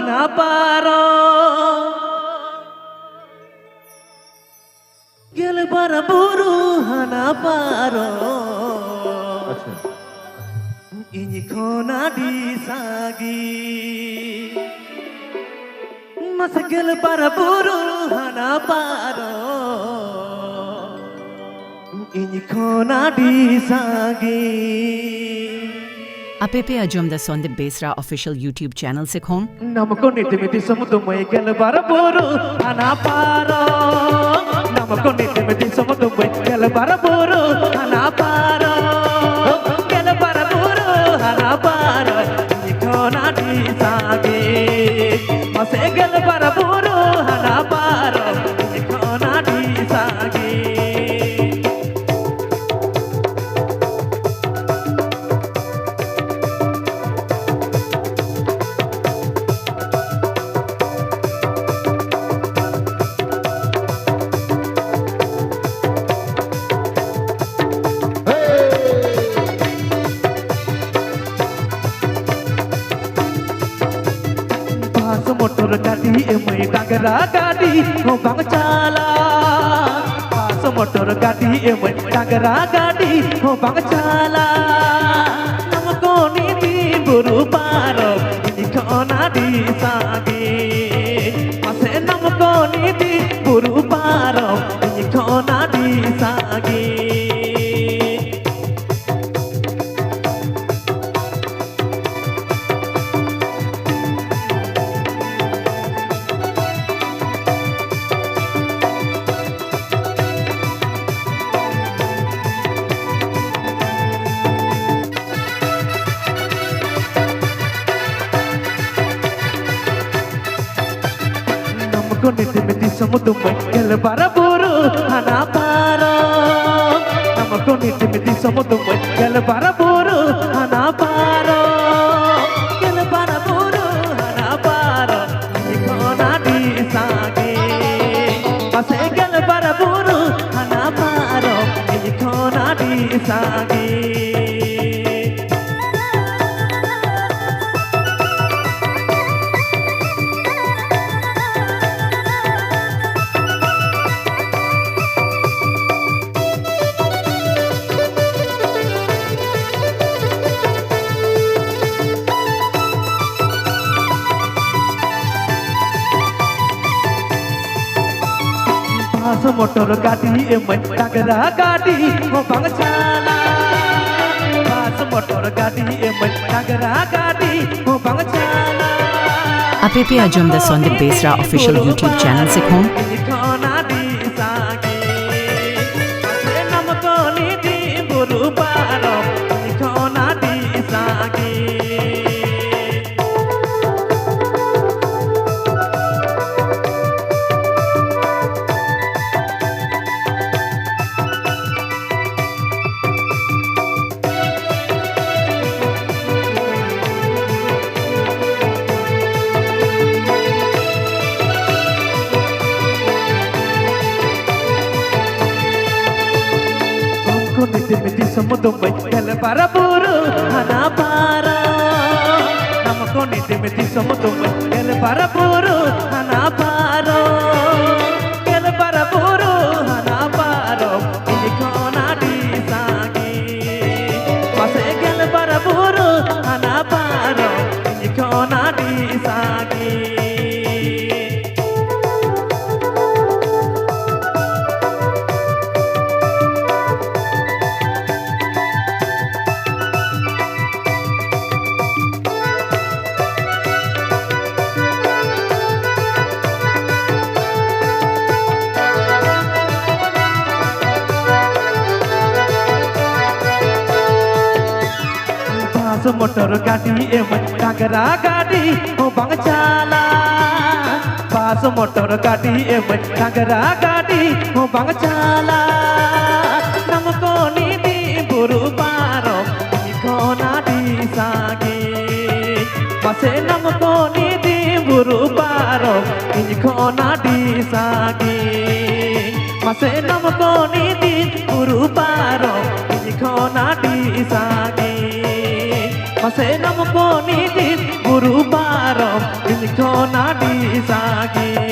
hana paro gel bara buru hana paro ini khona di sagi mas gel bara buru hana paro ini khona di sagi Apepe ajomda sonde Besra official YouTube channel se khon namko nitimiti samudumai gel bara buru hana paro namko nitimiti samudumai gel bara buru hana paro gel bara buru hana paro ini khona di sagi mas gel bara buru hana paro ini khona di sagi motor gadi emai dagara gadi ho bang chala pas motor gadi emai dagara gadi ho bang chala namko niti buru paro ini khona di sagi ase namko niti buru paro ini khona di sagi nitimiti samudumai gel bara buru hana paro namko nitimiti samudumai gel bara buru hana paro gel bara buru hana paro ini khona di sagi ase gel bara buru hana paro ini khona di sagi motor gadi emai dagara gadi ho bang chala pas motor gadi emai dagara gadi ho bang chala Apepe ajomda sonde Besra official YouTube channel se khon ini khona di sagi ase namko niti buru paro ini khona di sagi nitimiti samudumai gel bara buru hana paro namko nitimiti samudumai gel bara buru hana paro gel bara buru hana paro ini khona di sagi mase gel bara buru hana paro ini khona di sagi motor gadi emai dagara gadi ho bang chala pas motor gadi emai dagara gadi ho bang chala namko niti buru paro ini khona di sagi pase namko niti buru paro ini khona di sagi pase namko niti buru paro ini khona di sagi Masay naman ko ni din Guru parom Hindi ko na di sagi